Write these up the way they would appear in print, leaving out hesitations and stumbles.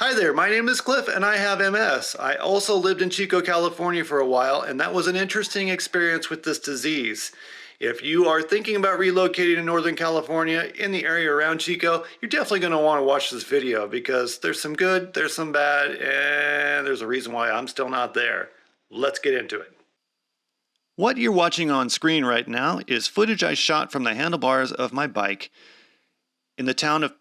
Hi there, my name is Cliff and I have MS. I also lived in Chico, California for a while, and that was an interesting experience with this disease. If you are thinking about relocating to Northern California in the area around Chico, you're definitely going to want to watch this video because there's some good, there's some bad, and there's a reason why I'm still not there. Let's get into it. What you're watching on screen right now is footage I shot from the handlebars of my bike in the town of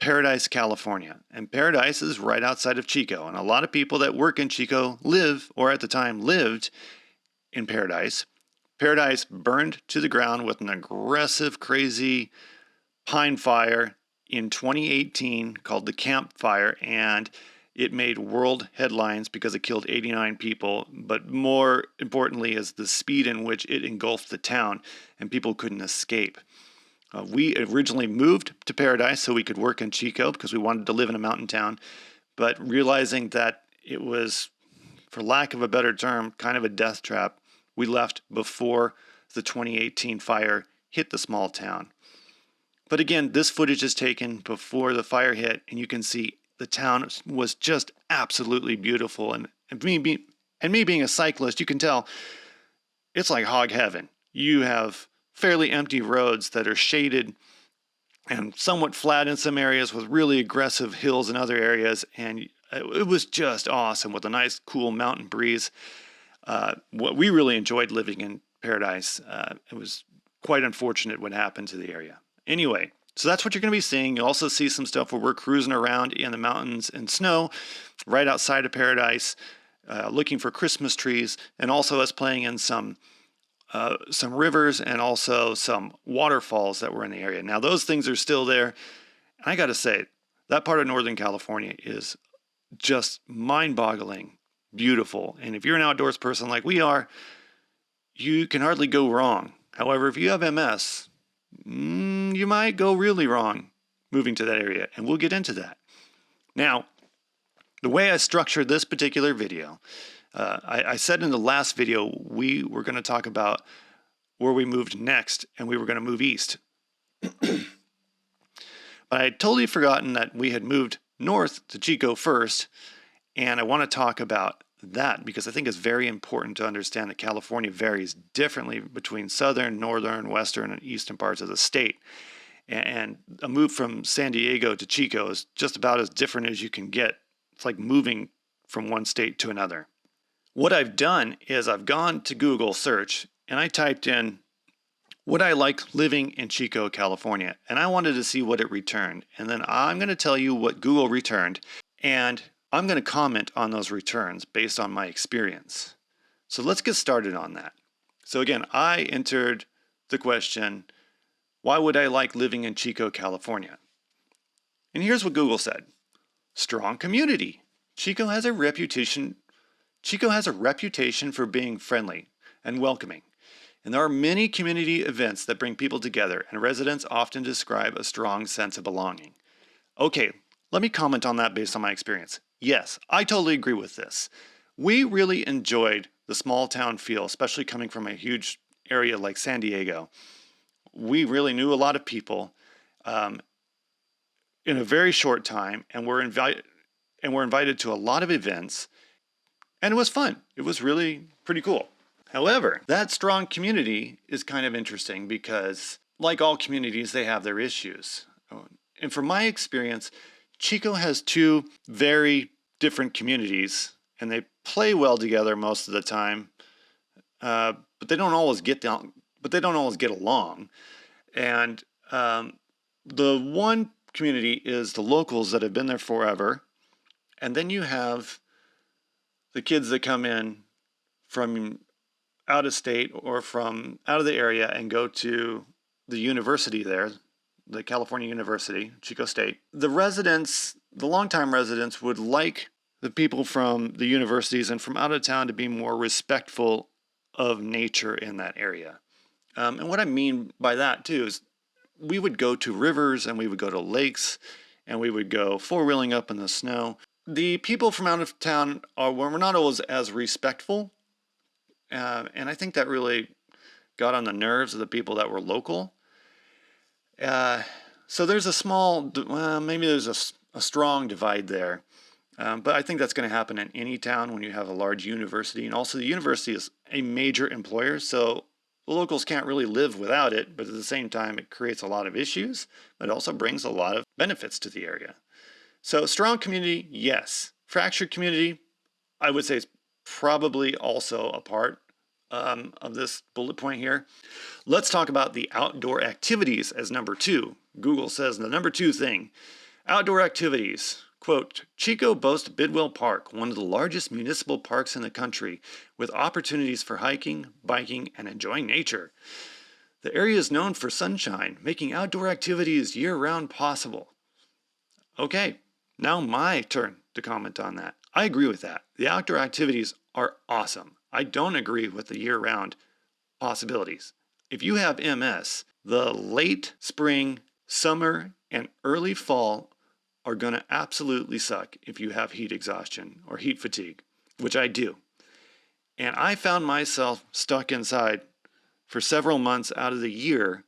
Paradise, California. And Paradise is right outside of Chico. And a lot of people that work in Chico live, or at the time lived, in Paradise. Paradise burned to the ground with an aggressive, crazy pine fire in 2018 called the Camp Fire. And it made world headlines because it killed 89 people. But more importantly is the speed in which it engulfed the town and people couldn't escape. We originally moved to Paradise so we could work in Chico because we wanted to live in a mountain town, but realizing that it was, for lack of a better term, kind of a death trap, we left before the 2018 fire hit the small town. But again, this footage is taken before the fire hit, and you can see the town was just absolutely beautiful. And me being a cyclist, you can tell it's like hog heaven. You have fairly empty roads that are shaded and somewhat flat in some areas with really aggressive hills in other areas. And it was just awesome with a nice, cool mountain breeze. What we really enjoyed living in Paradise. It was quite unfortunate what happened to the area. Anyway, so that's what you're going to be seeing. You'll also see some stuff where we're cruising around in the mountains and snow right outside of Paradise, looking for Christmas trees, and also us playing in some rivers and also some waterfalls that were in the area. Now, those things are still there. And I got to say, that part of Northern California is just mind-boggling, beautiful. And if you're an outdoors person like we are, you can hardly go wrong. However, if you have MS, you might go really wrong moving to that area. And we'll get into that. Now, the way I structured this particular video, I said in the last video we were going to talk about where we moved next, and we were going to move east. But I had totally forgotten that we had moved north to Chico first, and I want to talk about that because I think it's very important to understand that California varies differently between southern, northern, western, and eastern parts of the state. And a move from San Diego to Chico is just about as different as you can get. It's like moving from one state to another. What I've done is I've gone to Google search and I typed in, would I like living in Chico, California? And I wanted to see what it returned. And then I'm going to tell you what Google returned. And I'm going to comment on those returns based on my experience. So let's get started on that. So again, I entered the question, why would I like living in Chico, California? And here's what Google said. Strong community. Chico has a reputation for being friendly and welcoming, and there are many community events that bring people together, and residents often describe a strong sense of belonging. Okay, let me comment on that based on my experience. Yes, I totally agree with this. We really enjoyed the small town feel, especially coming from a huge area like San Diego. We really knew a lot of people in a very short time, and we're invited to a lot of events. And it was fun. It was really pretty cool. However, that strong community is kind of interesting because, like all communities, they have their issues. And from my experience, Chico has two very different communities, and they play well together most of the time, but they don't always get along. And the one community is the locals that have been there forever, and then you have the kids that come in from out of state or from out of the area and go to the university there, the California University, Chico State. The longtime residents would like the people from the universities and from out of town to be more respectful of nature in that area. And what I mean by that too is we would go to rivers and we would go to lakes and we would go four-wheeling up in the snow. The people from out of town were not always as respectful, and I think that really got on the nerves of the people that were local. So there's a strong divide there. But I think that's going to happen in any town when you have a large university. And also the university is a major employer, so the locals can't really live without it. But at the same time, it creates a lot of issues, but also brings a lot of benefits to the area. So strong community, yes. Fractured community, I would say it's probably also a part of this bullet point here. Let's talk about the outdoor activities as number 2. Google says the number 2 thing, outdoor activities. Quote, Chico boasts Bidwell Park, one of the largest municipal parks in the country, with opportunities for hiking, biking, and enjoying nature. The area is known for sunshine, making outdoor activities year-round possible. Okay, now my turn to comment on that. I agree with that. The outdoor activities are awesome. I don't agree with the year-round possibilities. If you have MS, the late spring, summer, and early fall are going to absolutely suck if you have heat exhaustion or heat fatigue, which I do. And I found myself stuck inside for several months out of the year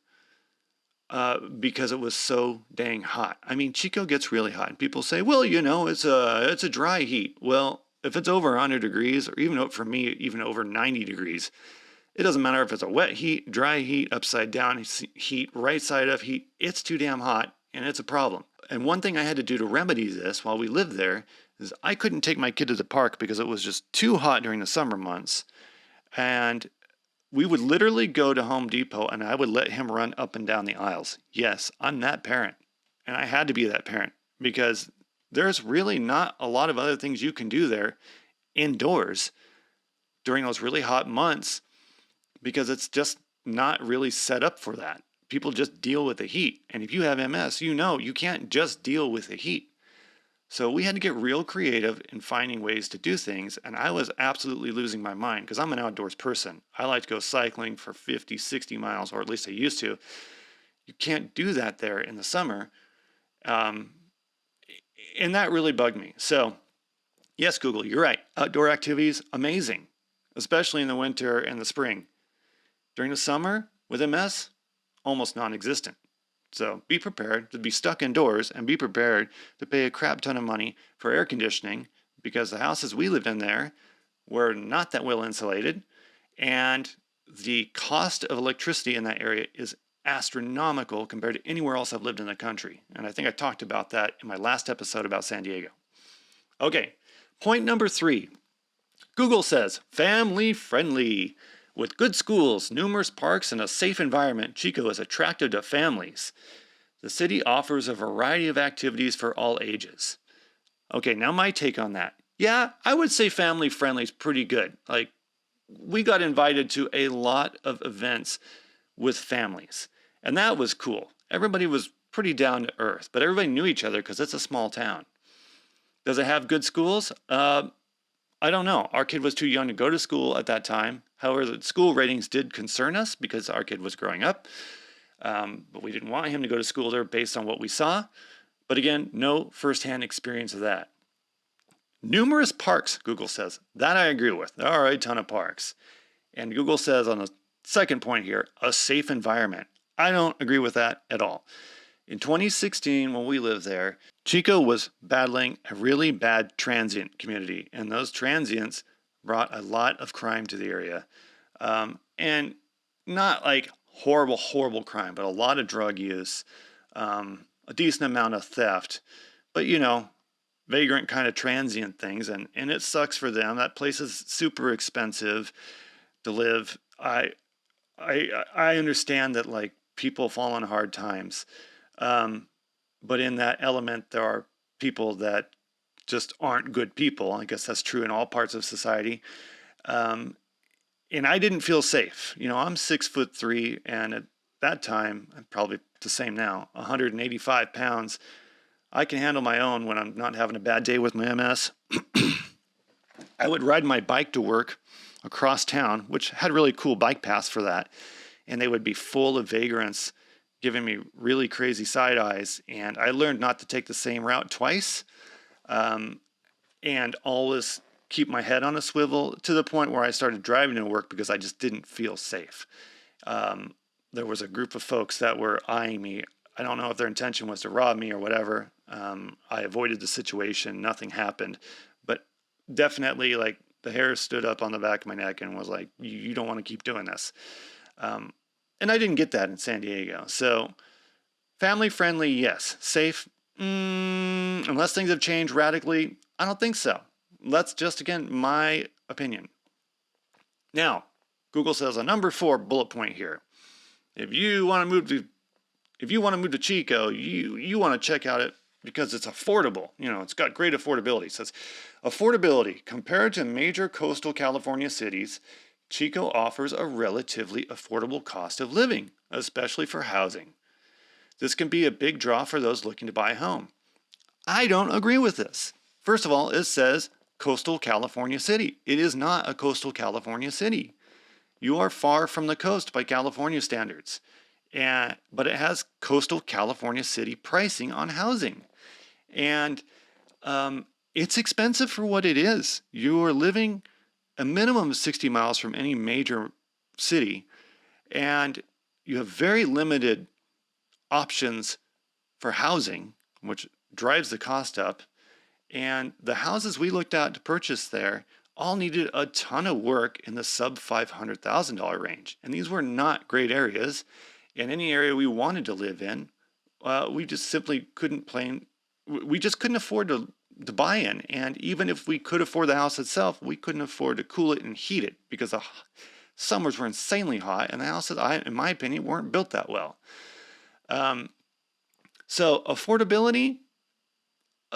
because it was so dang hot. I mean, Chico gets really hot, and people say, well, you know, it's a dry heat. Well, if it's over 100 degrees, or even for me, even over 90 degrees, it doesn't matter if it's a wet heat, dry heat, upside down heat, right side up heat, it's too damn hot, and it's a problem. And one thing I had to do to remedy this while we lived there is I couldn't take my kid to the park because it was just too hot during the summer months. And we would literally go to Home Depot and I would let him run up and down the aisles. Yes, I'm that parent. And I had to be that parent because there's really not a lot of other things you can do there indoors during those really hot months because it's just not really set up for that. People just deal with the heat. And if you have MS, you know you can't just deal with the heat. So we had to get real creative in finding ways to do things. And I was absolutely losing my mind because I'm an outdoors person. I like to go cycling for 50, 60 miles, or at least I used to. You can't do that there in the summer. And that really bugged me. So yes, Google, you're right. Outdoor activities, amazing, especially in the winter and the spring. During the summer with MS, almost non-existent. So be prepared to be stuck indoors and be prepared to pay a crap ton of money for air conditioning because the houses we lived in there were not that well insulated and the cost of electricity in that area is astronomical compared to anywhere else I've lived in the country. And I think I talked about that in my last episode about San Diego. Okay, point number 3. Google says family friendly. With good schools, numerous parks, and a safe environment, Chico is attractive to families. The city offers a variety of activities for all ages. Okay, now my take on that. Yeah, I would say family friendly is pretty good. Like, we got invited to a lot of events with families, and that was cool. Everybody was pretty down to earth, but everybody knew each other because it's a small town. Does it have good schools? I don't know. Our kid was too young to go to school at that time. However, the school ratings did concern us because our kid was growing up. But we didn't want him to go to school there based on what we saw. But again, no firsthand experience of that. Numerous parks, Google says. That I agree with. There are a ton of parks. And Google says on the second point here, a safe environment. I don't agree with that at all. In 2016, when we lived there, Chico was battling a really bad transient community, and those transients brought a lot of crime to the area. And not like horrible crime, but a lot of drug use, a decent amount of theft, but you know, vagrant kind of transient things, and it sucks for them. That place is super expensive to live. I understand that like people fall on hard times. But in that element, there are people that just aren't good people. I guess that's true in all parts of society. And I didn't feel safe. You know, I'm 6'3", and at that time, I'm probably the same now, 185 pounds. I can handle my own when I'm not having a bad day with my MS. I would ride my bike to work across town, which had really cool bike paths for that. And they would be full of vagrants giving me really crazy side eyes. And I learned not to take the same route twice, and always keep my head on a swivel to the point where I started driving to work because I just didn't feel safe. There was a group of folks that were eyeing me. I don't know if their intention was to rob me or whatever. I avoided the situation. Nothing happened. But definitely, like, the hair stood up on the back of my neck and was like, you don't want to keep doing this. And I didn't get that in San Diego. So family friendly, yes. Safe, unless things have changed radically, I don't think so. That's just, again, my opinion. Now, Google says a number 4 bullet point here. If you want to move to Chico, you want to check out it because it's affordable. It's got great affordability. It says affordability compared to major coastal California cities, Chico offers a relatively affordable cost of living, especially for housing. This can be a big draw for those looking to buy a home. I don't agree with this. First of all, it says coastal California city. It is not a coastal California city. You are far from the coast by California standards. But it has coastal California city pricing on housing. And it's expensive for what it is. You are living a minimum of 60 miles from any major city, and you have very limited options for housing, which drives the cost up. And the houses we looked at to purchase there all needed a ton of work in the sub $500,000 range. And these were not great areas. In any area we wanted to live in, we just simply couldn't afford to buy in. And even if we could afford the house itself, we couldn't afford to cool it and heat it because the summers were insanely hot, and the houses, in my opinion, weren't built that well. So affordability,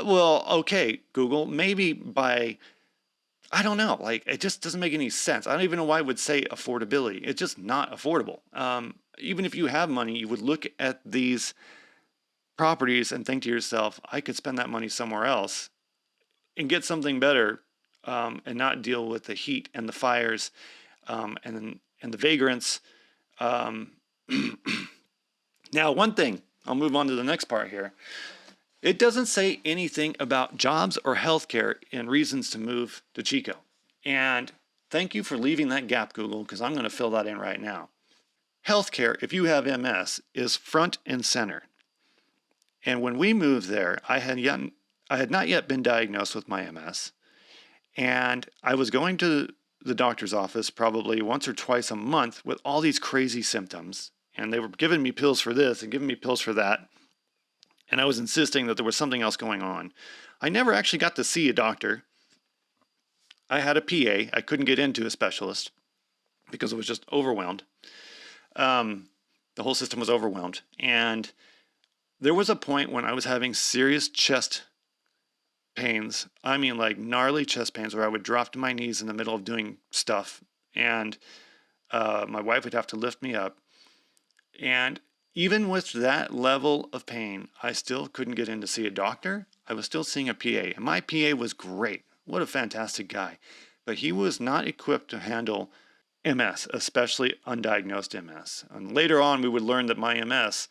well, okay, Google, maybe I don't know, like, it just doesn't make any sense. I don't even know why I would say affordability. It's just not affordable. Even if you have money, you would look at these properties and think to yourself, I could spend that money somewhere else and get something better, and not deal with the heat and the fires, and the vagrants. Now, one thing, I'll move on to the next part here. It doesn't say anything about jobs or healthcare and reasons to move to Chico. And thank you for leaving that gap, Google, because I'm going to fill that in right now. Healthcare, if you have MS, is front and center. And when we moved there, I had not yet been diagnosed with my MS. And I was going to the doctor's office probably once or twice a month with all these crazy symptoms. And they were giving me pills for this and giving me pills for that. And I was insisting that there was something else going on. I never actually got to see a doctor. I had a PA. I couldn't get into a specialist because it was just overwhelmed. The whole system was overwhelmed. And there was a point when I was having serious chest pains. I mean, like gnarly chest pains where I would drop to my knees in the middle of doing stuff. And my wife would have to lift me up. And even with that level of pain, I still couldn't get in to see a doctor. I was still seeing a PA. And my PA was great. What a fantastic guy. But he was not equipped to handle MS, especially undiagnosed MS. And later on, we would learn that my MS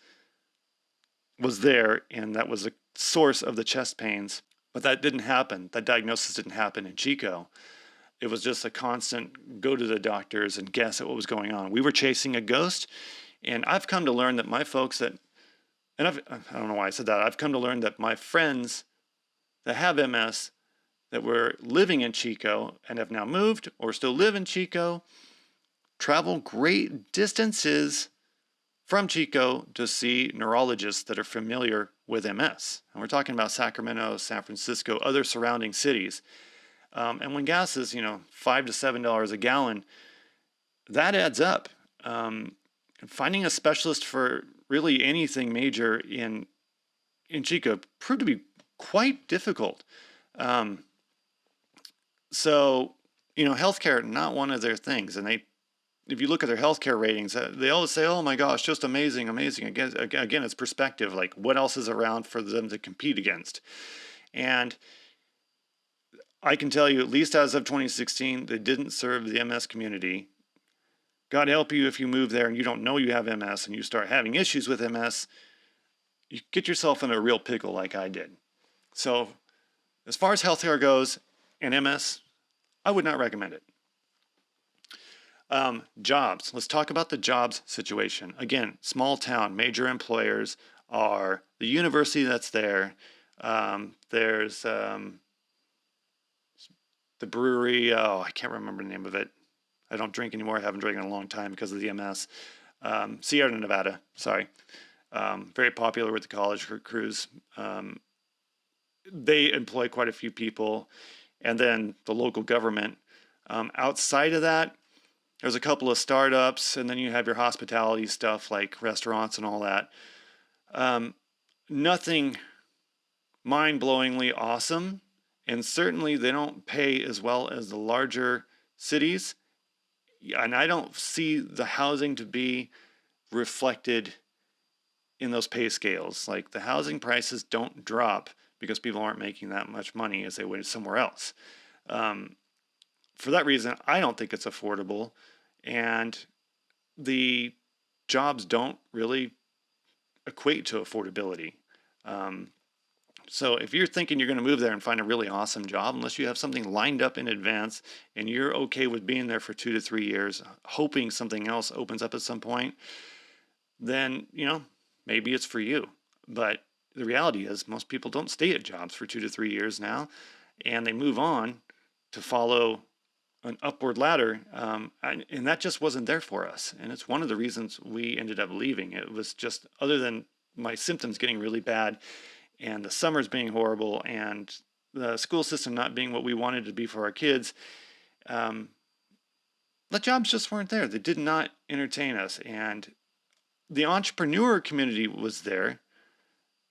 was there, and that was the source of the chest pains. But that didn't happen. That diagnosis didn't happen in Chico. It was just a constant go to the doctors and guess at what was going on. We were chasing a ghost. And I've come to learn that my folks I don't know why I said that. I've come to learn that my friends that have MS that were living in Chico and have now moved or still live in Chico travel great distances from Chico to see neurologists that are familiar with MS. And we're talking about Sacramento, San Francisco, other surrounding cities. And when gas is, $5 to $7 a gallon, that adds up. Finding a specialist for really anything major in Chico proved to be quite difficult. So, healthcare, not one of their things. And if you look at their healthcare ratings, they always say, oh my gosh, just amazing, amazing. Again, it's perspective, like what else is around for them to compete against. And I can tell you, at least as of 2016, they didn't serve the MS community. God help you if you move there and you don't know you have MS and you start having issues with MS, you get yourself in a real pickle like I did. So as far as healthcare goes and MS, I would not recommend it. Jobs. Let's talk about the jobs situation. Again, small town, major employers are the university that's there, There's the brewery. Oh, I can't remember the name of it. I don't drink anymore. I haven't drank in a long time because of the MS. Sierra Nevada, sorry. Very popular with the college crews. They employ quite a few people. And then the local government. Outside of that, there's a couple of startups, and then you have your hospitality stuff like restaurants and all that. Nothing mind-blowingly awesome, and certainly they don't pay as well as the larger cities. And I don't see the housing to be reflected in those pay scales. Like, the housing prices don't drop because people aren't making that much money as they would somewhere else. For that reason, I don't think it's affordable, and the jobs don't really equate to affordability. So if you're thinking you're going to move there and find a really awesome job, unless you have something lined up in advance and you're okay with being there for 2 to 3 years, hoping something else opens up at some point, then, maybe it's for you. But the reality is most people don't stay at jobs for 2 to 3 years now, and they move on to follow an upward ladder, and that just wasn't there for us. And it's one of the reasons we ended up leaving. It was just, other than my symptoms getting really bad and the summers being horrible and the school system not being what we wanted to be for our kids, the jobs just weren't there. They did not entertain us. And the entrepreneur community was there,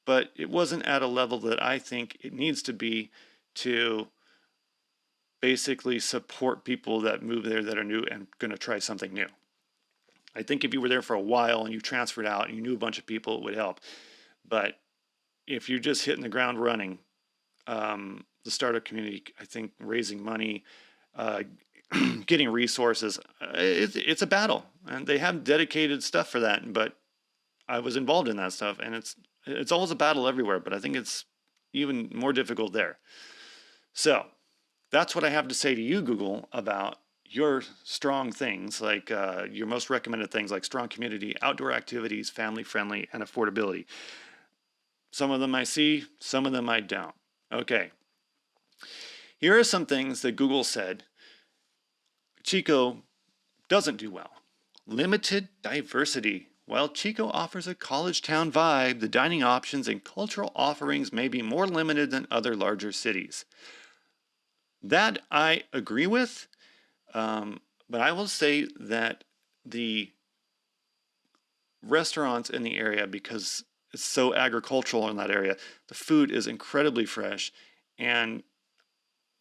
but it wasn't at a level that I think it needs to be to basically support people that move there that are new and going to try something new. I think if you were there for a while and you transferred out and you knew a bunch of people, it would help. But if you're just hitting the ground running, the startup community, I think raising money, getting resources, it's a battle. And they have dedicated stuff for that. But I was involved in that stuff, and it's always a battle everywhere. But I think it's even more difficult there. So that's what I have to say to you, Google, about your strong things, like your most recommended things like strong community, outdoor activities, family friendly, and affordability. Some of them I see, some of them I don't. Okay. Here are some things that Google said Chico doesn't do well. Limited diversity. While Chico offers a college town vibe, the dining options and cultural offerings may be more limited than other larger cities. That I agree with, but I will say that the restaurants in the area, because it's so agricultural in that area, the food is incredibly fresh and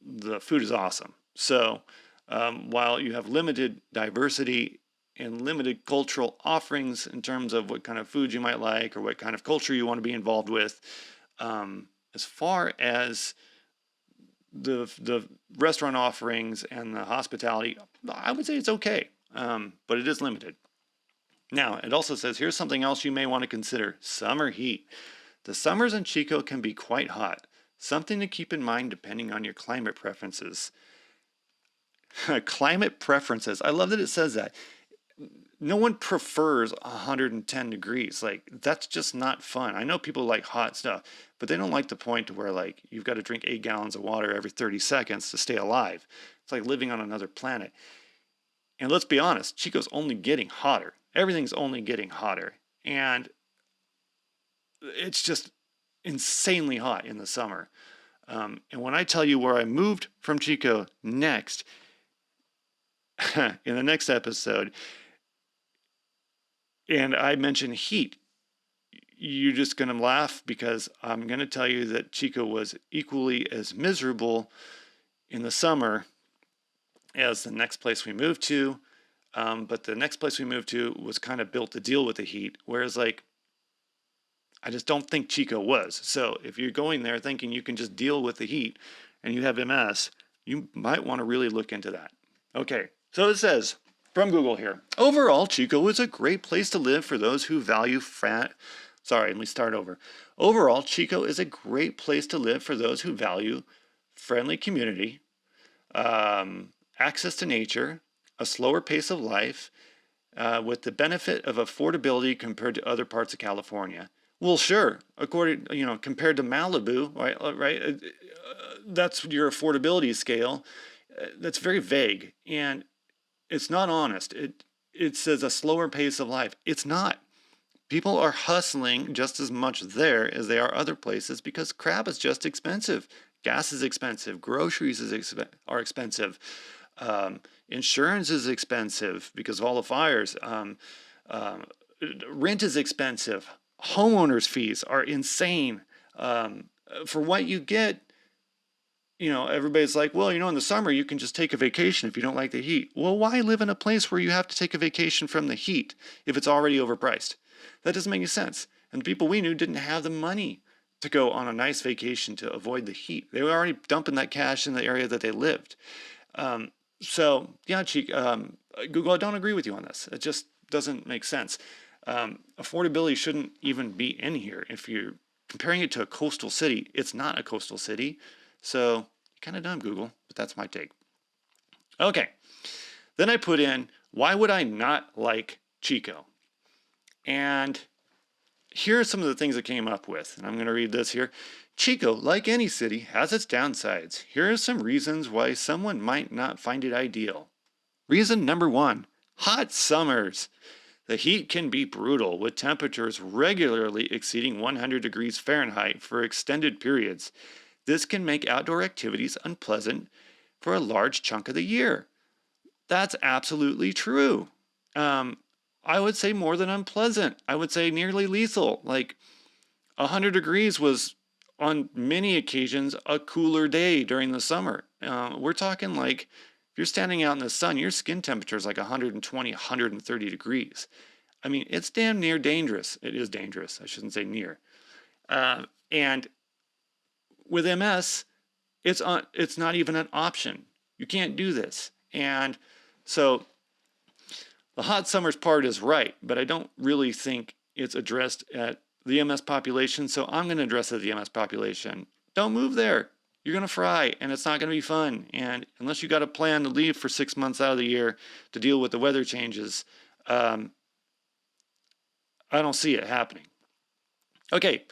the food is awesome. So while you have limited diversity and limited cultural offerings in terms of what kind of food you might like or what kind of culture you want to be involved with, as far as the restaurant offerings and the hospitality, I would say it's okay, but it is limited. Now, it also says, here's something else you may want to consider: summer heat. The summers in Chico can be quite hot, something to keep in mind depending on your climate preferences. Climate preferences. I love that it says that. No one prefers 110 degrees. Like, that's just not fun. I know people like hot stuff, but they don't like the point to where, like, you've got to drink 8 gallons of water every 30 seconds to stay alive. It's like living on another planet. And let's be honest, Chico's only getting hotter. Everything's only getting hotter. And it's just insanely hot in the summer. And when I tell you where I moved from Chico next, in the next episode, and I mention heat, you're just going to laugh, because I'm going to tell you that Chico was equally as miserable in the summer as the next place we moved to. But the next place we moved to was kind of built to deal with the heat, whereas, like, I just don't think Chico was. So if you're going there thinking you can just deal with the heat and you have MS, you might want to really look into that. Okay, so it says from Google here, overall, Chico is a great place to live for those who value Overall, Chico is a great place to live for those who value friendly community, access to nature, a slower pace of life, with the benefit of affordability compared to other parts of California. Well, sure. According, compared to Malibu, right? Right. That's your affordability scale. That's very vague, and it's not honest. It says a slower pace of life. It's not. People are hustling just as much there as they are other places because crap is just expensive. Gas is expensive. Groceries are expensive. Insurance is expensive because of all the fires. Um, Rent is expensive. Homeowners fees are insane. For what you get, everybody's like, well, in the summer you can just take a vacation if you don't like the heat. Well, why live in a place where you have to take a vacation from the heat if it's already overpriced? That doesn't make any sense. And the people we knew didn't have the money to go on a nice vacation to avoid the heat. They were already dumping that cash in the area that they lived. So, yeah, Google, I don't agree with you on this. It just doesn't make sense. Affordability shouldn't even be in here. If you're comparing it to a coastal city, it's not a coastal city. So, you're kind of dumb, Google, but that's my take. Okay. Then I put in, why would I not like Chico? And here are some of the things I came up with. And I'm going to read this here. Chico, like any city, has its downsides. Here are some reasons why someone might not find it ideal. Reason number 1, hot summers. The heat can be brutal, with temperatures regularly exceeding 100 degrees Fahrenheit for extended periods. This can make outdoor activities unpleasant for a large chunk of the year. That's absolutely true. I would say more than unpleasant. I would say nearly lethal. Like 100 degrees was on many occasions a cooler day during the summer. We're talking like if you're standing out in the sun, your skin temperature is like 120, 130 degrees. I mean, it's damn near dangerous. It is dangerous. I shouldn't say near. And with MS, it's not even an option. You can't do this. And so the hot summers part is right, but I don't really think it's addressed at the MS population, so I'm going to address it at the MS population. Don't move there. You're going to fry, and it's not going to be fun. And unless you got a plan to leave for 6 months out of the year to deal with the weather changes, I don't see it happening. Okay,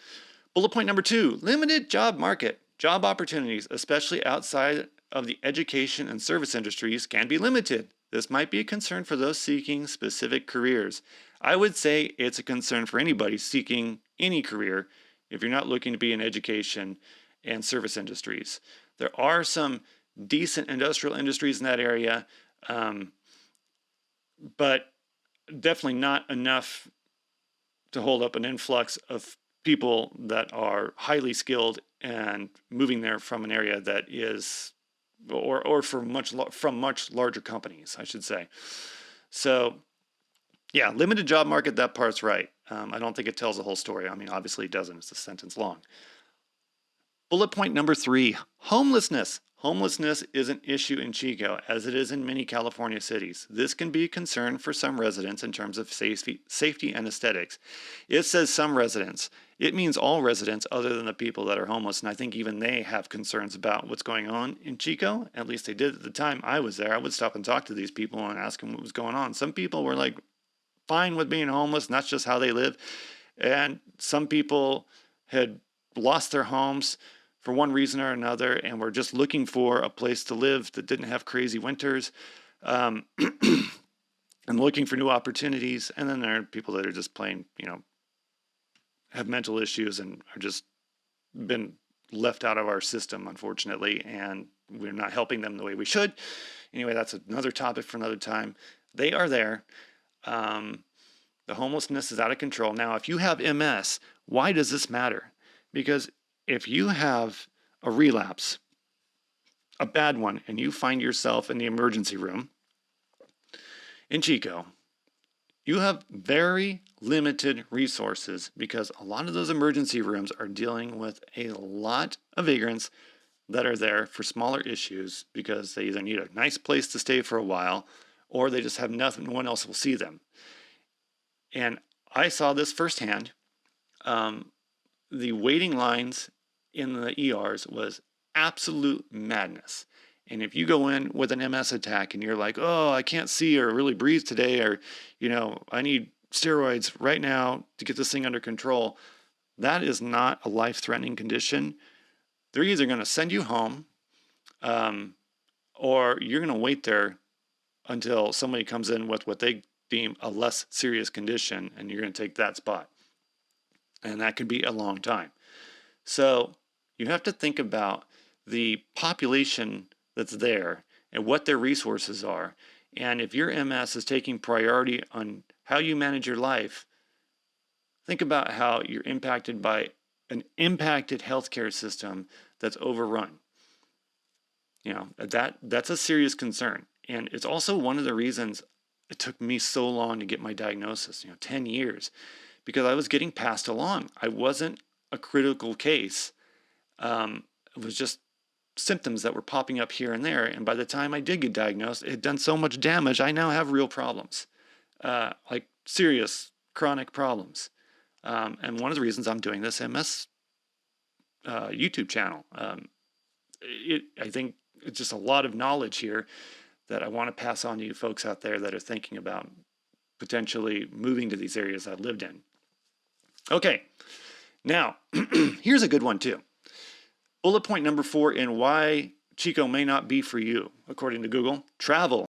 bullet point number 2, limited job market. Job opportunities, especially outside of the education and service industries, can be limited. This might be a concern for those seeking specific careers. I would say it's a concern for anybody seeking any career if you're not looking to be in education and service industries. There are some decent industrial industries in that area, but definitely not enough to hold up an influx of people that are highly skilled and moving there from an area that is or from much larger companies, I should say. So, yeah, limited job market, that part's right. I don't think it tells the whole story. I mean, obviously it doesn't. It's a sentence long. Bullet point number 3, homelessness. Homelessness is an issue in Chico, as it is in many California cities. This can be a concern for some residents in terms of safety and aesthetics. It says some residents. It means all residents other than the people that are homeless, and I think even they have concerns about what's going on in Chico. At least they did at the time I was there. I would stop and talk to these people and ask them what was going on. Some people were like fine with being homeless, and that's just how they live. And some people had lost their homes for one reason or another, and were just looking for a place to live that didn't have crazy winters, and looking for new opportunities. And then there are people that are just plain, have mental issues and are just been left out of our system, unfortunately, and we're not helping them the way we should. Anyway, that's another topic for another time. They are there. The homelessness is out of control. Now, if you have MS, why does this matter? Because if you have a relapse, a bad one, and you find yourself in the emergency room in Chico, you have very limited resources because a lot of those emergency rooms are dealing with a lot of vagrants that are there for smaller issues because they either need a nice place to stay for a while or they just have nothing, no one else will see them. And I saw this firsthand. The waiting lines in the ERs was absolute madness. And if you go in with an MS attack and you're like, oh, I can't see or really breathe today, or, I need steroids right now to get this thing under control, that is not a life-threatening condition. They're either going to send you home, or you're going to wait there until somebody comes in with what they deem a less serious condition, and you're going to take that spot. And that could be a long time. So you have to think about the population that's there and what their resources are. And if your MS is taking priority on how you manage your life, think about how you're impacted by an impacted healthcare system that's overrun. You know, that's a serious concern. And it's also one of the reasons it took me so long to get my diagnosis, 10 years, because I was getting passed along. I wasn't a critical case. It was just symptoms that were popping up here and there. And by the time I did get diagnosed, it had done so much damage. I now have real problems, like serious chronic problems. And one of the reasons I'm doing this MS YouTube channel, I think it's just a lot of knowledge here that I want to pass on to you folks out there that are thinking about potentially moving to these areas I lived in. Okay, now here's a good one too. Bullet point number 4 in why Chico may not be for you, according to Google: travel.